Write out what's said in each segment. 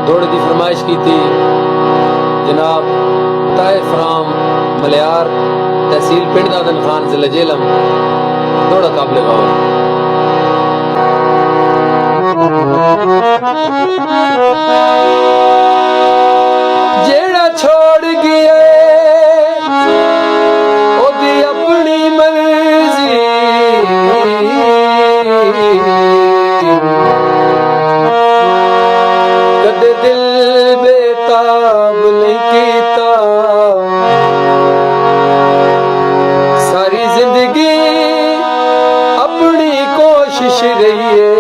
दौड़ की फरमाइश की थी जनाब ताए फराम मलियार तहसील पिंड दादन खान जिला जेलम दौड़ा काबले गौर जेड़ा छोड़ गया ओदी अपनी मर्जी कदे दिल बेताब नहीं कीता सारी जिंदगी अपनी कोशिश रही है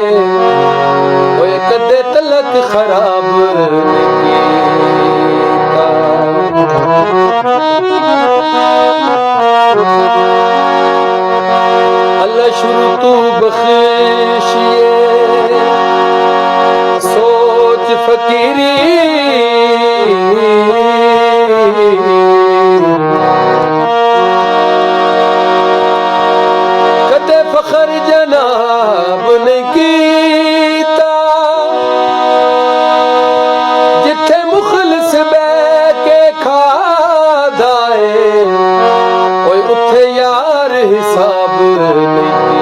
ओए कदे तलक खराब नहीं कीता अल्लाह शुरू तू बख्शिए सोच फकीरी कदे फखर जनाब नहीं कीता जिथे मुखलिस बह के खादा है ओए उथे यार हिसाब नहीं